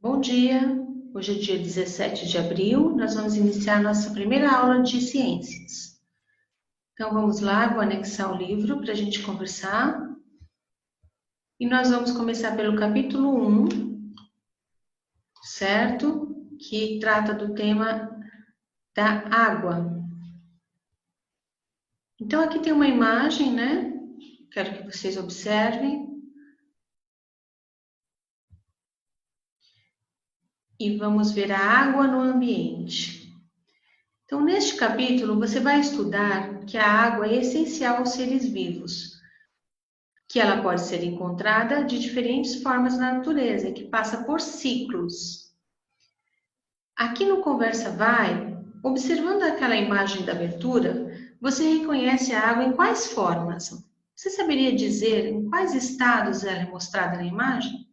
Bom dia! Hoje é dia 17 de abril, nós vamos iniciar nossa primeira aula de ciências. Então vamos lá, vou anexar o livro para a gente conversar. E nós vamos começar pelo capítulo 1, certo? Que trata do tema da água. Então aqui tem uma imagem, né? Quero que vocês observem. E vamos ver a água no ambiente. Então, neste capítulo, você vai estudar que a água é essencial aos seres vivos, que ela pode ser encontrada de diferentes formas na natureza e que passa por ciclos. Aqui no Conversa Vai, observando aquela imagem da abertura, você reconhece a água em quais formas? Você saberia dizer em quais estados ela é mostrada na imagem?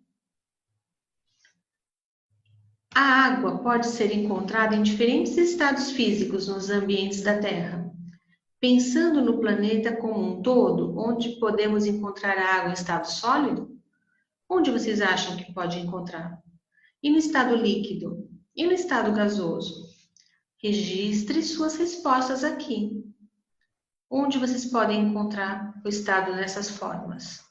A água pode ser encontrada em diferentes estados físicos nos ambientes da Terra. Pensando no planeta como um todo, onde podemos encontrar a água em estado sólido? Onde vocês acham que pode encontrar? E no estado líquido? E no estado gasoso? Registre suas respostas aqui. Onde vocês podem encontrar o estado nessas formas?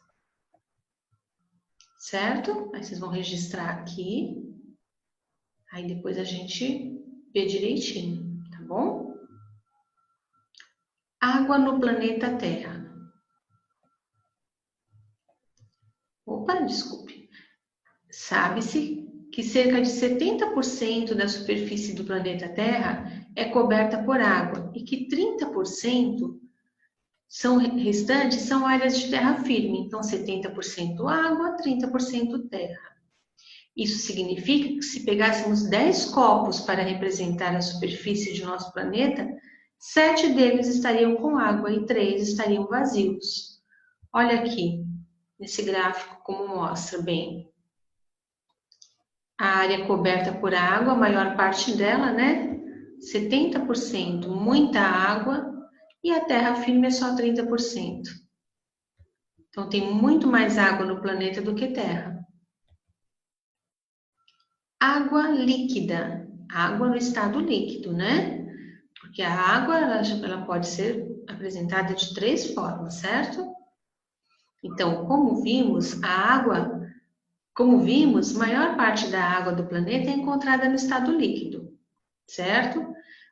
Certo? Aí vocês vão registrar aqui. Aí depois a gente vê direitinho, tá bom? Água no planeta Terra. Opa, desculpe. Sabe-se que cerca de 70% da superfície do planeta Terra é coberta por água e que 30% restantes são áreas de terra firme. Então, 70% água, 30% terra. Isso significa que se pegássemos 10 copos para representar a superfície de nosso planeta, 7 deles estariam com água e 3 estariam vazios. Olha aqui, nesse gráfico, como mostra bem. A área coberta por água, a maior parte dela, né? 70% muita água e a terra firme é só 30%. Então tem muito mais água no planeta do que terra. Água líquida, água no estado líquido, né? Porque a água ela pode ser apresentada de 3 formas, certo? Então, como vimos, maior parte da água do planeta é encontrada no estado líquido, certo?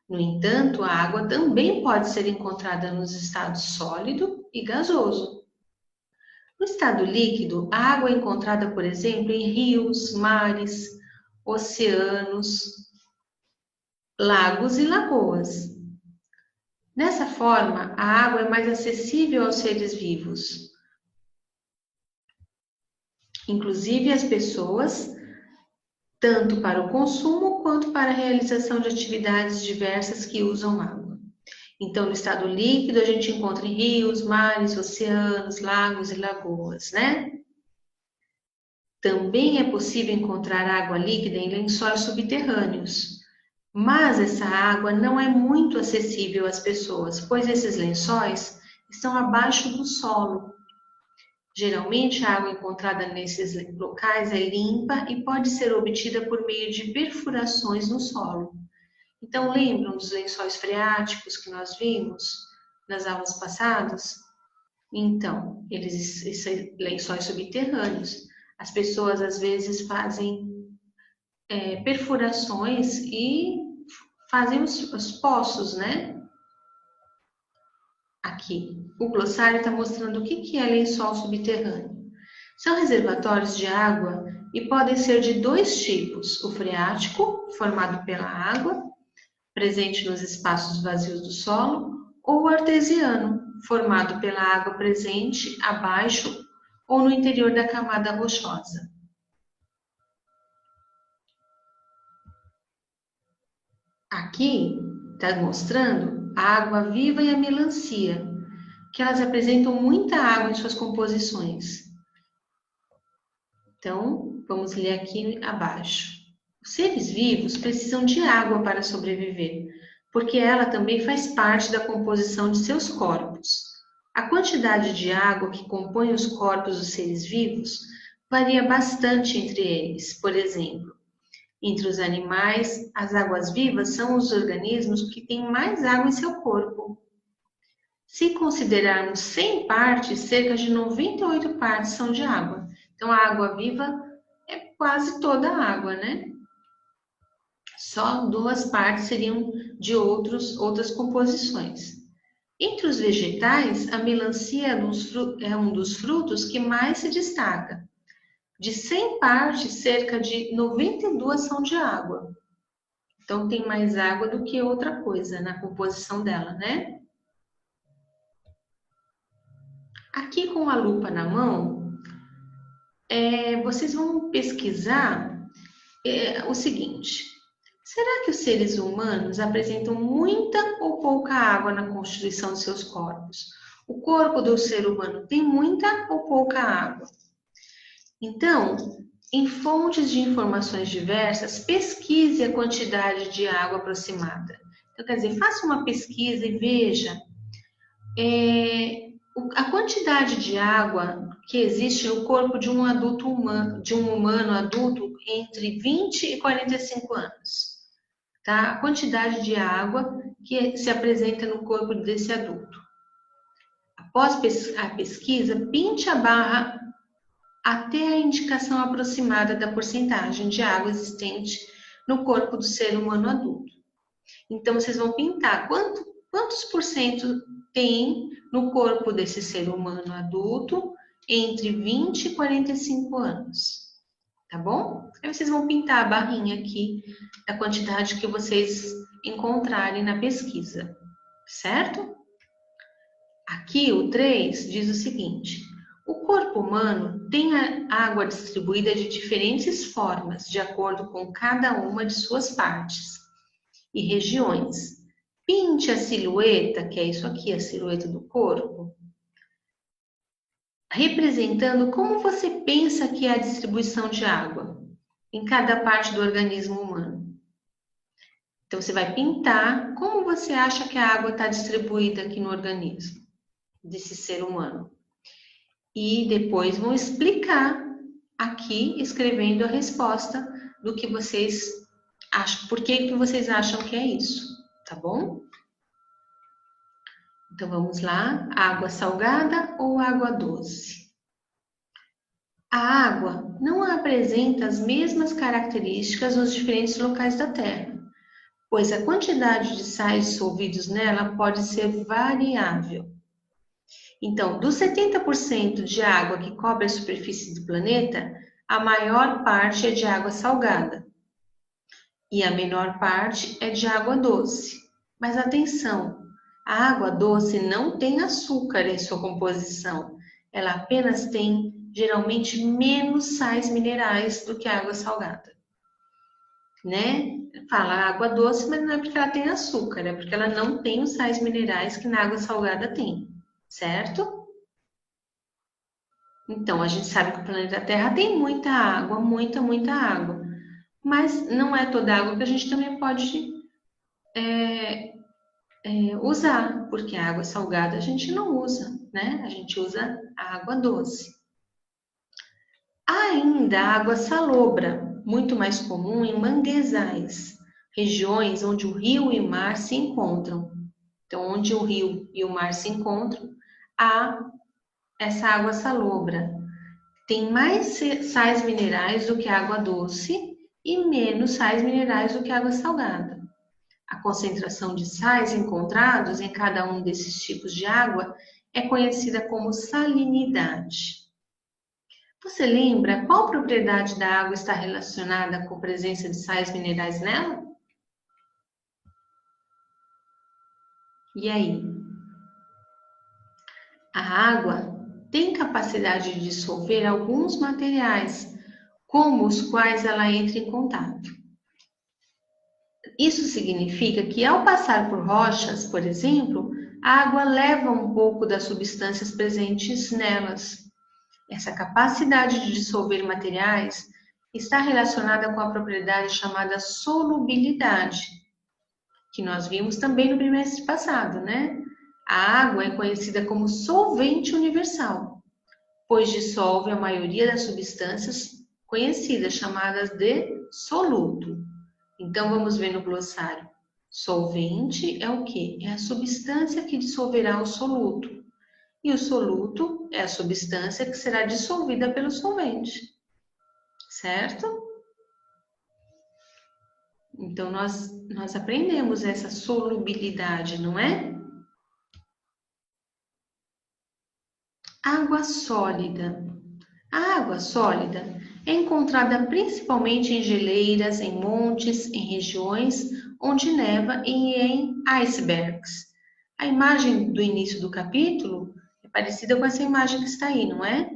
No entanto, a água também pode ser encontrada nos estados sólido e gasoso. No estado líquido, a água é encontrada, por exemplo, em rios, mares, oceanos, lagos e lagoas. Dessa forma, a água é mais acessível aos seres vivos, inclusive às pessoas, tanto para o consumo quanto para a realização de atividades diversas que usam água. Então, no estado líquido, a gente encontra em rios, mares, oceanos, lagos e lagoas, né? Também é possível encontrar água líquida em lençóis subterrâneos, mas essa água não é muito acessível às pessoas, pois esses lençóis estão abaixo do solo. Geralmente, a água encontrada nesses locais é limpa e pode ser obtida por meio de perfurações no solo. Então, lembram dos lençóis freáticos que nós vimos nas aulas passadas? Então, esses lençóis subterrâneos, as pessoas às vezes fazem perfurações e fazem os poços, né? Aqui, o glossário está mostrando o que é lençol subterrâneo. São reservatórios de água e podem ser de 2 tipos: o freático, formado pela água, presente nos espaços vazios do solo, ou o artesiano, formado pela água presente abaixo ou no interior da camada rochosa. Aqui está mostrando a água viva e a melancia, que elas apresentam muita água em suas composições. Então, vamos ler aqui abaixo. Os seres vivos precisam de água para sobreviver, porque ela também faz parte da composição de seus corpos. A quantidade de água que compõe os corpos dos seres vivos varia bastante entre eles. Por exemplo, Entre os animais, as águas-vivas são os organismos que têm mais água em seu corpo. Se considerarmos 100 partes, cerca de 98 partes são de água. Então, a água viva é quase toda a água, né? Só 2 partes seriam de outras composições. Entre os vegetais, a melancia é um dos frutos que mais se destaca. De 100 partes, cerca de 92 são de água. Então, tem mais água do que outra coisa na composição dela, né? Aqui com a lupa na mão, vocês vão pesquisar o seguinte: será que os seres humanos apresentam muita ou pouca água na constituição de seus corpos? O corpo do ser humano tem muita ou pouca água? Então, em fontes de informações diversas, pesquise a quantidade de água aproximada. Então, quer dizer, faça uma pesquisa e veja a quantidade de água que existe no corpo de um adulto humano, de um humano adulto entre 20 e 45 anos. Tá? A quantidade de água que se apresenta no corpo desse adulto. Após a pesquisa, pinte a barra até a indicação aproximada da porcentagem de água existente no corpo do ser humano adulto. Então, vocês vão pintar quantos por cento tem no corpo desse ser humano adulto entre 20 e 45 anos. Tá bom? Aí vocês vão pintar a barrinha aqui da quantidade que vocês encontrarem na pesquisa, certo? Aqui o 3 diz o seguinte: o corpo humano tem a água distribuída de diferentes formas, de acordo com cada uma de suas partes e regiões. Pinte a silhueta, que é isso aqui, a silhueta do corpo, representando como você pensa que é a distribuição de água em cada parte do organismo humano. Então, você vai pintar como você acha que a água está distribuída aqui no organismo desse ser humano. E depois vão explicar aqui, escrevendo a resposta do que vocês acham, por que vocês acham que é isso, tá bom? Então, vamos lá. Água salgada ou água doce? A água não apresenta as mesmas características nos diferentes locais da Terra, pois a quantidade de sais dissolvidos nela pode ser variável. Então, dos 70% de água que cobre a superfície do planeta, a maior parte é de água salgada e a menor parte é de água doce. Mas atenção, a água doce não tem açúcar em sua composição, ela apenas tem, geralmente, menos sais minerais do que a água salgada. Né? Fala água doce, mas não é porque ela tem açúcar, é porque ela não tem os sais minerais que na água salgada tem, certo? Então, a gente sabe que o planeta Terra tem muita água, muita água. Mas não é toda água que a gente também pode usar, porque a água salgada a gente não usa, né? A gente usa a água doce. Há ainda a água salobra, muito mais comum em manguezais, regiões onde o rio e o mar se encontram. Então, onde o rio e o mar se encontram, há essa água salobra. Tem mais sais minerais do que a água doce e menos sais minerais do que a água salgada. A concentração de sais encontrados em cada um desses tipos de água é conhecida como salinidade. Você lembra qual propriedade da água está relacionada com a presença de sais minerais nela? E aí? A água tem capacidade de dissolver alguns materiais, como os quais ela entra em contato. Isso significa que ao passar por rochas, por exemplo, a água leva um pouco das substâncias presentes nelas. Essa capacidade de dissolver materiais está relacionada com a propriedade chamada solubilidade, que nós vimos também no trimestre passado, né? A água é conhecida como solvente universal, pois dissolve a maioria das substâncias conhecidas, chamadas de soluto. Então, vamos ver no glossário. Solvente é o quê? É a substância que dissolverá o soluto. E o soluto é a substância que será dissolvida pelo solvente. Certo? Então, nós aprendemos essa solubilidade, não é? Água sólida. A água sólida é encontrada principalmente em geleiras, em montes, em regiões onde neva e em icebergs. A imagem do início do capítulo é parecida com essa imagem que está aí, não é?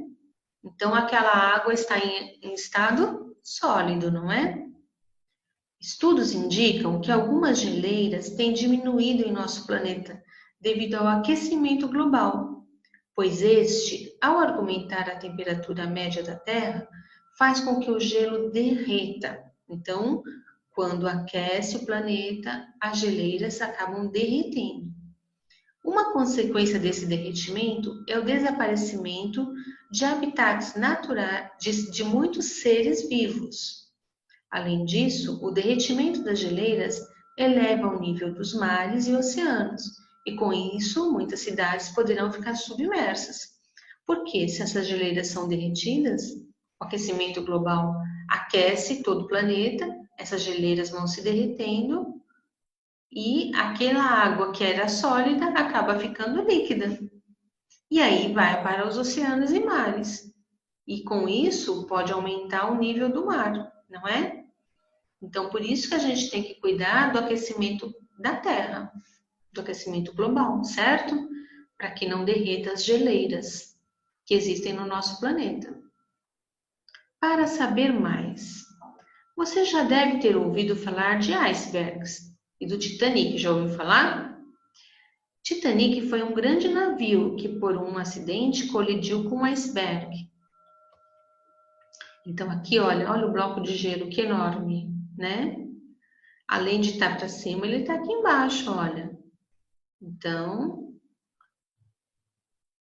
Então, aquela água está em estado sólido, não é? Estudos indicam que algumas geleiras têm diminuído em nosso planeta devido ao aquecimento global, pois este, ao aumentar a temperatura média da Terra, faz com que o gelo derreta. Então, quando aquece o planeta, as geleiras acabam derretendo. Uma consequência desse derretimento é o desaparecimento de habitats naturais de muitos seres vivos. Além disso, o derretimento das geleiras eleva o nível dos mares e oceanos, e com isso muitas cidades poderão ficar submersas. Porque se essas geleiras são derretidas, o aquecimento global aquece todo o planeta, essas geleiras vão se derretendo e aquela água que era sólida acaba ficando líquida. E aí vai para os oceanos e mares. E com isso pode aumentar o nível do mar, não é? Então, por isso que a gente tem que cuidar do aquecimento da Terra, do aquecimento global, certo? Para que não derreta as geleiras que existem no nosso planeta. Para saber mais, você já deve ter ouvido falar de icebergs e do Titanic, já ouviu falar? Titanic foi um grande navio que, por um acidente, colidiu com um iceberg. Então, aqui, olha o bloco de gelo, que enorme, né? Além de estar para cima, ele está aqui embaixo, olha. Então,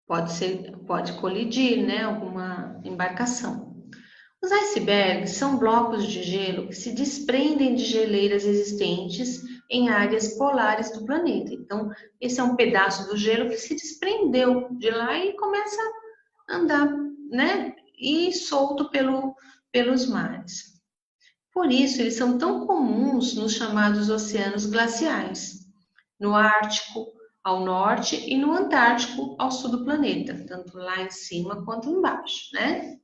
pode colidir, né? Alguma embarcação. Os icebergs são blocos de gelo que se desprendem de geleiras existentes em áreas polares do planeta. Então, esse é um pedaço do gelo que se desprendeu de lá e começa a andar, né? E solto pelos mares. Por isso, eles são tão comuns nos chamados oceanos glaciais, no Ártico, ao norte, e no Antártico, ao sul do planeta, tanto lá em cima quanto embaixo, né?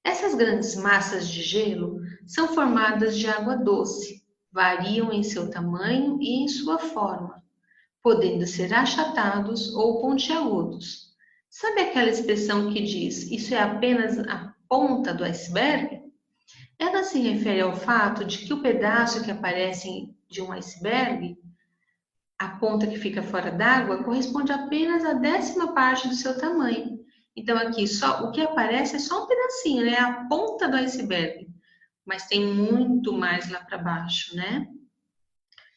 Essas grandes massas de gelo são formadas de água doce, variam em seu tamanho e em sua forma, podendo ser achatados ou pontiagudos. Sabe aquela expressão que diz, isso é apenas a ponta do iceberg? Ela se refere ao fato de que o pedaço que aparece de um iceberg, a ponta que fica fora d'água, corresponde apenas à 10ª parte do seu tamanho. Então aqui só o que aparece é só um pedacinho, né? A ponta do iceberg, mas tem muito mais lá para baixo, né?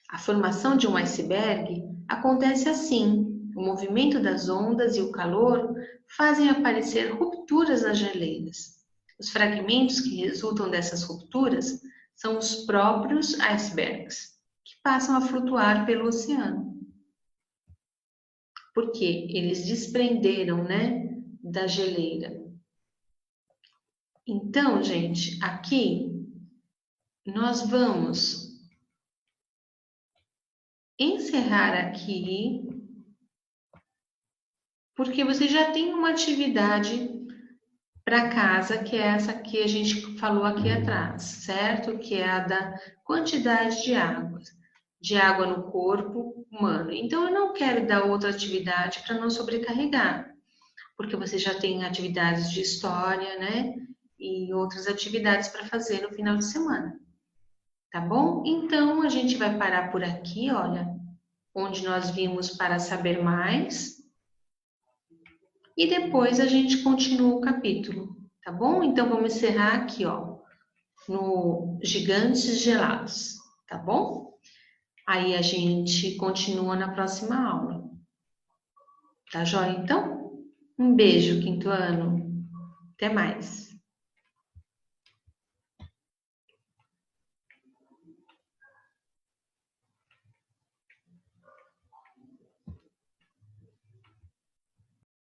A formação de um iceberg acontece assim: o movimento das ondas e o calor fazem aparecer rupturas nas geleiras. Os fragmentos que resultam dessas rupturas são os próprios icebergs, que passam a flutuar pelo oceano. Porque eles desprenderam, né, da geleira. Então, gente, aqui nós vamos encerrar aqui, porque você já tem uma atividade para casa, que é essa que a gente falou aqui atrás, certo? Que é a da quantidade de água no corpo humano. Então, eu não quero dar outra atividade para não sobrecarregar, porque você já tem atividades de história, né? E outras atividades para fazer no final de semana. Tá bom? Então, a gente vai parar por aqui, olha, onde nós vimos para saber mais. E depois a gente continua o capítulo, tá bom? Então, vamos encerrar aqui, ó, no Gigantes Gelados, tá bom? Aí a gente continua na próxima aula. Tá joia, então? Um beijo, quinto ano. Até mais.